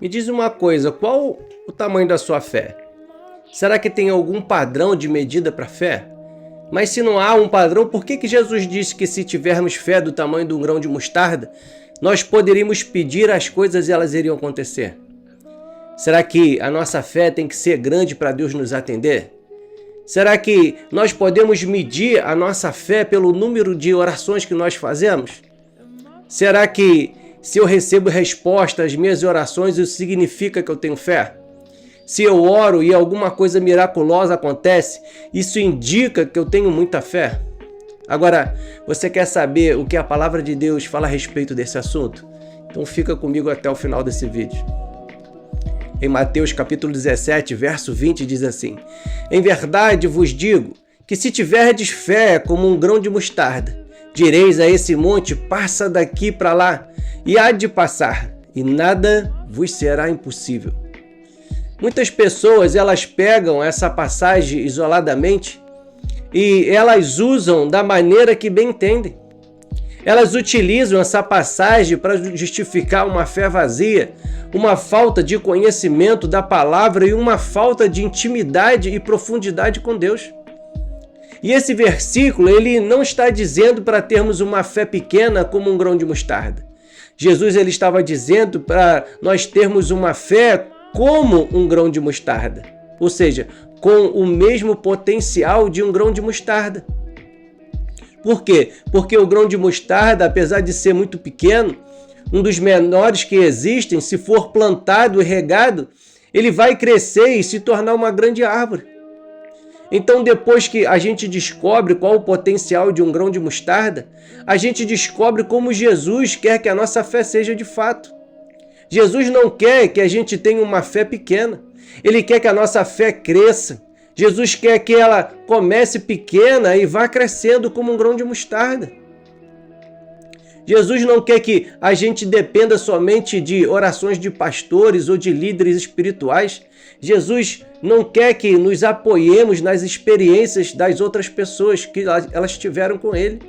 Me diz uma coisa, qual o tamanho da sua fé? Será que tem algum padrão de medida para a fé? Mas se não há um padrão, por que Jesus disse que se tivermos fé do tamanho de um grão de mostarda, nós poderíamos pedir as coisas e elas iriam acontecer? Será que a nossa fé tem que ser grande para Deus nos atender? Será que nós podemos medir a nossa fé pelo número de orações que nós fazemos? Será que se eu recebo resposta às minhas orações, isso significa que eu tenho fé? Se eu oro e alguma coisa miraculosa acontece, isso indica que eu tenho muita fé? Agora, você quer saber o que a palavra de Deus fala a respeito desse assunto? Então fica comigo até o final desse vídeo. Em Mateus capítulo 17, verso 20, diz assim: Em verdade vos digo que se tiverdes fé como um grão de mostarda, direis a esse monte, passa daqui para lá, e há de passar, e nada vos será impossível. Muitas pessoas, elas pegam essa passagem isoladamente e elas usam da maneira que bem entendem. Elas utilizam essa passagem para justificar uma fé vazia, uma falta de conhecimento da palavra e uma falta de intimidade e profundidade com Deus. E esse versículo, ele não está dizendo para termos uma fé pequena como um grão de mostarda. Jesus, ele estava dizendo para nós termos uma fé como um grão de mostarda, ou seja, com o mesmo potencial de um grão de mostarda. Por quê? Porque o grão de mostarda, apesar de ser muito pequeno, um dos menores que existem, se for plantado e regado, ele vai crescer e se tornar uma grande árvore. Então, depois que a gente descobre qual o potencial de um grão de mostarda, a gente descobre como Jesus quer que a nossa fé seja de fato. Jesus não quer que a gente tenha uma fé pequena. Ele quer que a nossa fé cresça. Jesus quer que ela comece pequena e vá crescendo como um grão de mostarda. Jesus não quer que a gente dependa somente de orações de pastores ou de líderes espirituais. Jesus não quer que nos apoiemos nas experiências das outras pessoas que elas tiveram com Ele.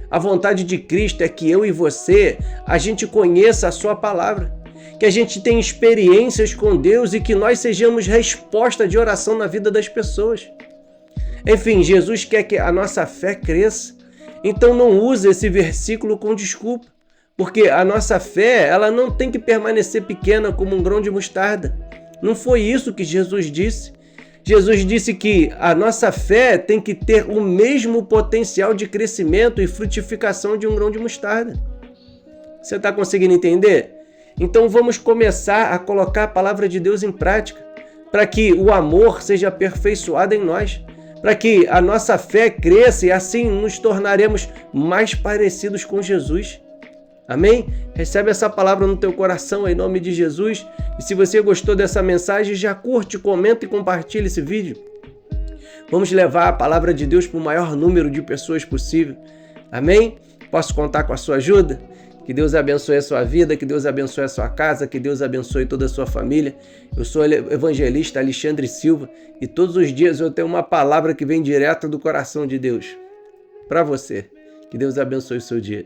A vontade de Cristo é que eu e você, a gente conheça a sua palavra, que a gente tenha experiências com Deus e que nós sejamos resposta de oração na vida das pessoas. Enfim, Jesus quer que a nossa fé cresça. Então não use esse versículo com desculpa, porque a nossa fé, ela não tem que permanecer pequena como um grão de mostarda. Não foi isso que Jesus disse. Jesus disse que a nossa fé tem que ter o mesmo potencial de crescimento e frutificação de um grão de mostarda. Você está conseguindo entender? Então vamos começar a colocar a palavra de Deus em prática, para que o amor seja aperfeiçoado em nós, para que a nossa fé cresça e assim nos tornaremos mais parecidos com Jesus. Amém? Recebe essa palavra no teu coração em nome de Jesus. E se você gostou dessa mensagem, já curte, comenta e compartilha esse vídeo. Vamos levar a palavra de Deus para o maior número de pessoas possível. Amém? Posso contar com a sua ajuda? Que Deus abençoe a sua vida, que Deus abençoe a sua casa, que Deus abençoe toda a sua família. Eu sou o evangelista Alexandre Silva e todos os dias eu tenho uma palavra que vem direto do coração de Deus para você. Que Deus abençoe o seu dia.